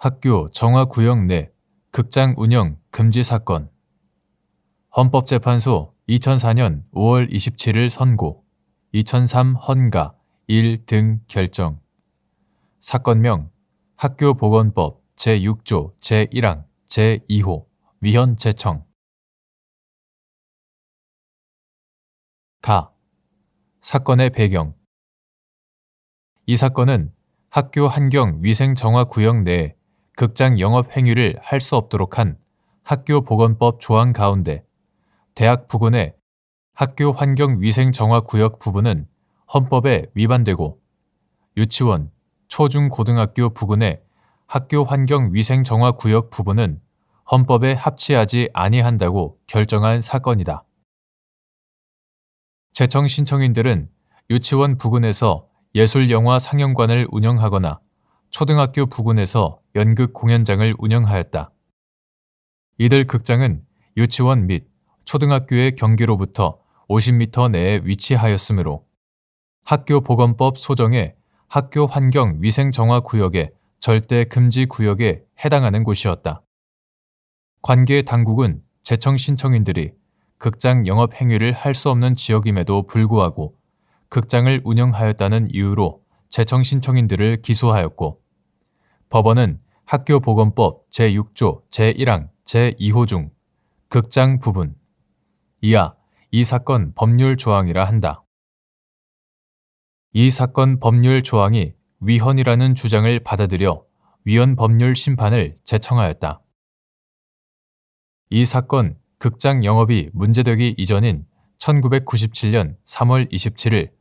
학교 정화구역 내 극장 운영 금지 사건. 헌법재판소 2004년 5월 27일 선고, 2003 헌가 1 등 결정. 사건명 학교보건법 제6조 제1항 제2호 위헌 제청. 가. 사건의 배경. 이 사건은 학교 환경 위생 정화 구역 내에 극장 영업 행위를 할 수 없도록 한 학교보건법 조항 가운데 대학 부근의 학교 환경 위생 정화 구역 부분은 헌법에 위반되고, 유치원, 초중고등학교 부근의 학교 환경 위생 정화 구역 부분은 헌법에 합치하지 아니한다고 결정한 사건이다. 제청 신청인들은 유치원 부근에서 예술영화 상영관을 운영하거나 초등학교 부근에서 연극 공연장을 운영하였다. 이들 극장은 유치원 및 초등학교의 경계로부터 50m 내에 위치하였으므로 학교보건법 소정의 학교 환경 위생 정화 구역의 절대 금지 구역에 해당하는 곳이었다. 관계 당국은 제청 신청인들이 극장 영업 행위를 할 수 없는 지역임에도 불구하고 극장을 운영하였다는 이유로 제청 신청인들을 기소하였고, 법원은 학교보건법 제6조 제1항 제2호 중 극장 부분 이하 이 사건 법률 조항이라 한다. 이 사건 법률 조항이 위헌이라는 주장을 받아들여 위헌 법률 심판을 제청하였다. 이 사건 극장 영업이 문제되기 이전인 1997년 3월 27일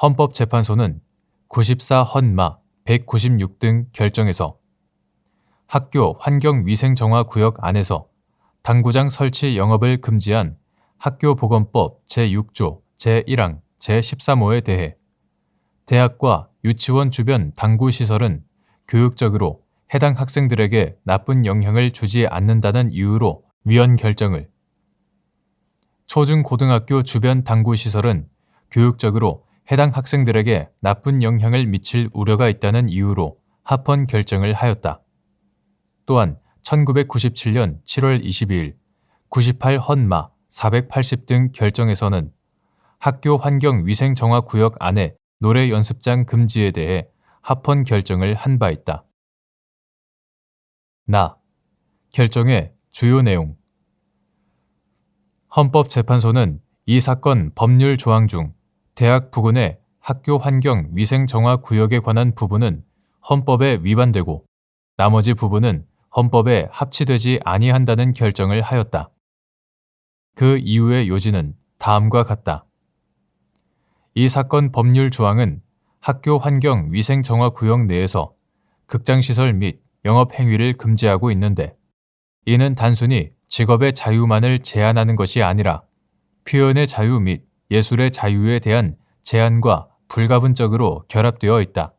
헌법재판소는 94 헌마 196 등 결정에서 학교 환경위생정화 구역 안에서 당구장 설치 영업을 금지한 학교보건법 제6조 제1항 제13호에 대해 대학과 유치원 주변 당구시설은 교육적으로 해당 학생들에게 나쁜 영향을 주지 않는다는 이유로 위헌 결정을, 초중고등학교 주변 당구시설은 교육적으로 해당 학생들에게 나쁜 영향을 미칠 우려가 있다는 이유로 합헌 결정을 하였다. 또한 1997년 7월 22일 98 헌마 480 등 결정에서는 학교 환경 위생 정화 구역 안에 노래 연습장 금지에 대해 합헌 결정을 한 바 있다. 결정의 주요 내용. 헌법재판소는 이 사건 법률 조항 중 대학 부근의 학교 환경 위생 정화 구역에 관한 부분은 헌법에 위반되고 나머지 부분은 헌법에 합치되지 아니한다는 결정을 하였다. 그 이유의 요지는 다음과 같다. 이 사건 법률 조항은 학교 환경 위생 정화 구역 내에서 극장시설 및 영업 행위를 금지하고 있는데, 이는 단순히 직업의 자유만을 제한하는 것이 아니라 표현의 자유 및 예술의 자유에 대한 제한과 불가분적으로 결합되어 있다.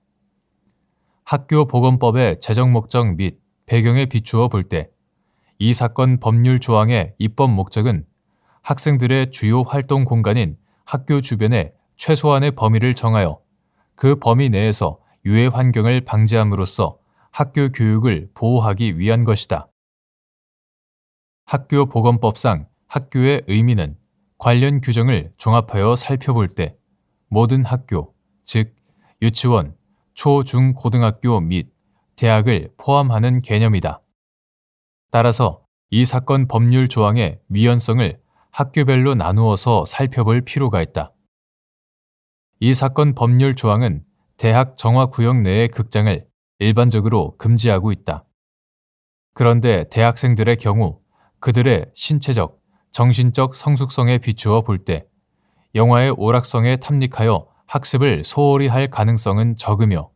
학교보건법의 제정 목적 및 배경에 비추어 볼 때 이 사건 법률 조항의 입법 목적은 학생들의 주요 활동 공간인 학교 주변의 최소한의 범위를 정하여 그 범위 내에서 유해 환경을 방지함으로써 학교 교육을 보호하기 위한 것이다. 학교보건법상 학교의 의미는 관련 규정을 종합하여 살펴볼 때 모든 학교, 즉 유치원, 초, 중, 고등학교 및 대학을 포함하는 개념이다. 따라서 이 사건 법률 조항의 위헌성을 학교별로 나누어서 살펴볼 필요가 있다. 이 사건 법률 조항은 대학 정화구역 내의 극장을 일반적으로 금지하고 있다. 그런데 대학생들의 경우 그들의 신체적, 정신적 성숙성에 비추어 볼 때 영화의 오락성에 탐닉하여 학습을 소홀히 할 가능성은 적으며,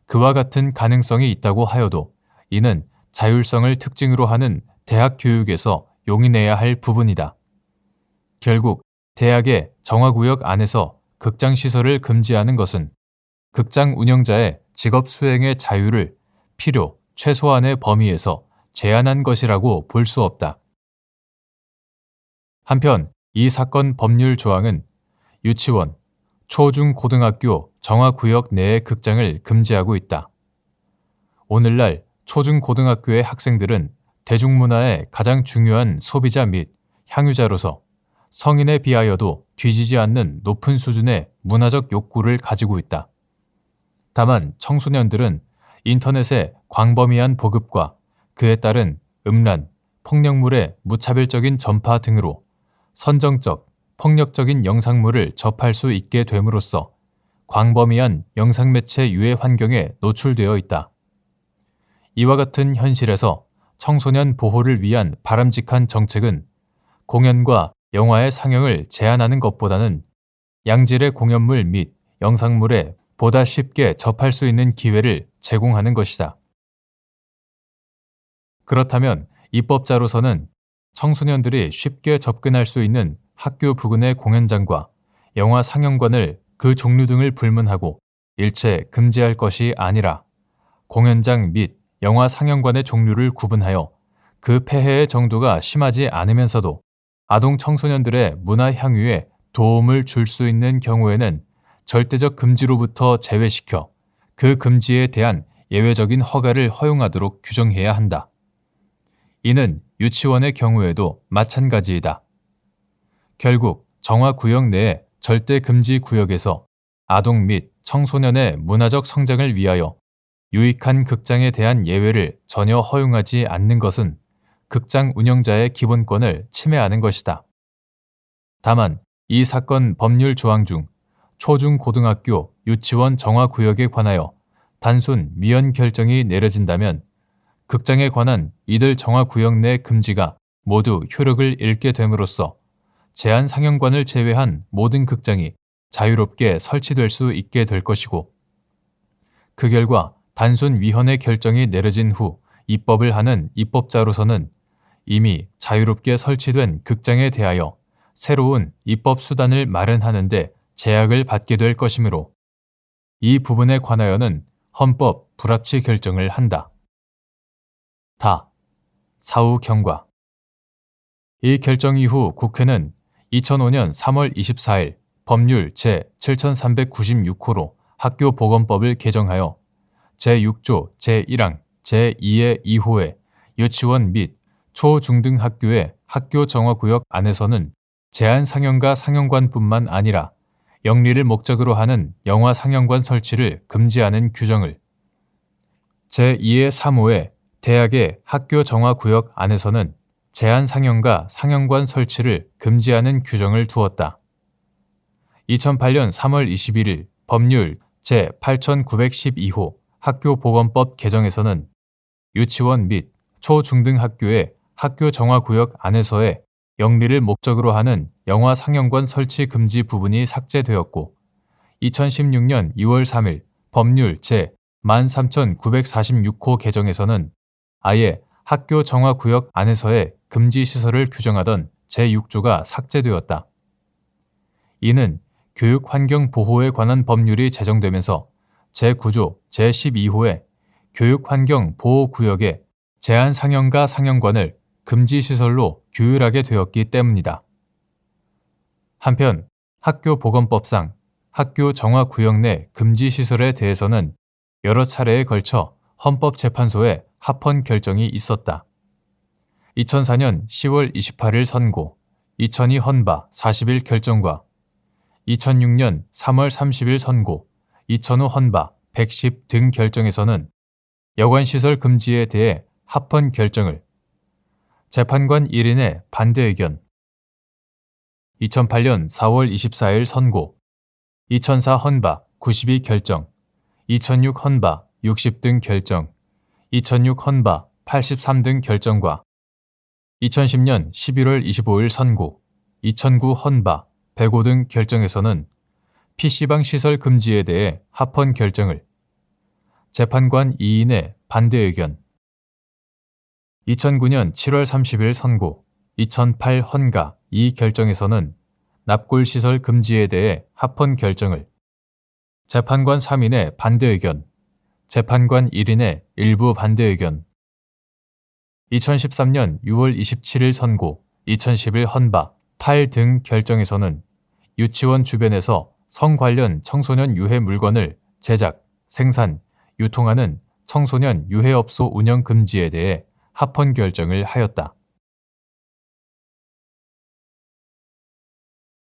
그와 같은 가능성이 있다고 하여도 이는 자율성을 특징으로 하는 대학 교육에서 용인해야 할 부분이다. 결국 대학의 정화구역 안에서 극장시설을 금지하는 것은 극장 운영자의 직업 수행의 자유를 필요 최소한의 범위에서 제한한 것이라고 볼 수 없다. 한편 이 사건 법률 조항은 유치원, 초중고등학교 정화구역 내의 극장을 금지하고 있다. 오늘날 초중고등학교의 학생들은 대중문화의 가장 중요한 소비자 및 향유자로서 성인에 비하여도 뒤지지 않는 높은 수준의 문화적 욕구를 가지고 있다. 다만 청소년들은 인터넷의 광범위한 보급과 그에 따른 음란, 폭력물의 무차별적인 전파 등으로 선정적, 폭력적인 영상물을 접할 수 있게 됨으로써 광범위한 영상매체 유해 환경에 노출되어 있다. 이와 같은 현실에서 청소년 보호를 위한 바람직한 정책은 공연과 영화의 상영을 제한하는 것보다는 양질의 공연물 및 영상물에 보다 쉽게 접할 수 있는 기회를 제공하는 것이다. 그렇다면 입법자로서는 청소년들이 쉽게 접근할 수 있는 학교 부근의 공연장과 영화 상영관을 그 종류 등을 불문하고 일체 금지할 것이 아니라 공연장 및 영화 상영관의 종류를 구분하여 그 폐해의 정도가 심하지 않으면서도 아동 청소년들의 문화 향유에 도움을 줄 수 있는 경우에는 절대적 금지로부터 제외시켜 그 금지에 대한 예외적인 허가를 허용하도록 규정해야 한다. 이는 유치원의 경우에도 마찬가지이다. 결국 정화구역 내의 절대 금지 구역에서 아동 및 청소년의 문화적 성장을 위하여 유익한 극장에 대한 예외를 전혀 허용하지 않는 것은 극장 운영자의 기본권을 침해하는 것이다. 다만 이 사건 법률 조항 중 초중고등학교 유치원 정화구역에 관하여 단순 위헌 결정이 내려진다면 극장에 관한 이들 정화구역 내 금지가 모두 효력을 잃게 됨으로써 제한 상영관을 제외한 모든 극장이 자유롭게 설치될 수 있게 될 것이고 그 결과 단순 위헌의 결정이 내려진 후 입법을 하는 입법자로서는 이미 자유롭게 설치된 극장에 대하여 새로운 입법 수단을 마련하는 데 제약을 받게 될 것이므로 이 부분에 관하여는 헌법 불합치 결정을 한다. 사후 경과. 이 결정 이후 국회는 2005년 3월 24일 법률 제7396호로 학교보건법을 개정하여 제6조 제1항 제2의 2호에 유치원 및 초중등학교의 학교 정화구역 안에서는 제한 상영과 상영관뿐만 아니라 영리를 목적으로 하는 영화 상영관 설치를 금지하는 규정을 제2의 3호에 대학의 학교 정화구역 안에서는 제한 상영과 상영관 설치를 금지하는 규정을 두었다. 2008년 3월 21일 법률 제8912호 학교보건법 개정에서는 유치원 및 초중등학교의 학교 정화구역 안에서의 영리를 목적으로 하는 영화 상영관 설치 금지 부분이 삭제되었고 2016년 2월 3일 법률 제13946호 개정에서는 아예 학교 정화구역 안에서의 금지 시설을 규정하던 제6조가 삭제되었다. 이는 교육환경보호에 관한 법률이 제정되면서 제9조 제12호의 교육환경보호구역에 제한 상영과 상영관을 금지시설로 규율하게 되었기 때문이다. 한편 학교보건법상 학교 정화구역 내 금지시설에 대해서는 여러 차례에 걸쳐 헌법재판소에 합헌 결정이 있었다. 2004년 10월 28일 선고, 2002 헌바 40일 결정과 2006년 3월 30일 선고, 2005 헌바 110 등 결정에서는 여관시설 금지에 대해 합헌 결정을 재판관 1인의 반대 의견 2008년 4월 24일 선고 2004 헌바 92 결정 2006 헌바 60 등 결정 2006 헌바 83 등 결정과 2010년 11월 25일 선고 2009 헌바 105 등 결정에서는 PC방 시설 금지에 대해 합헌 결정을 재판관 2인의 반대 의견 2009년 7월 30일 선고, 2008 헌가 2 결정에서는 납골시설 금지에 대해 합헌 결정을 재판관 3인의 반대 의견, 재판관 1인의 일부 반대 의견 2013년 6월 27일 선고, 2011 헌바 8 등 결정에서는 유치원 주변에서 성 관련 청소년 유해 물건을 제작, 생산, 유통하는 청소년 유해업소 운영 금지에 대해 합헌 결정을 하였다.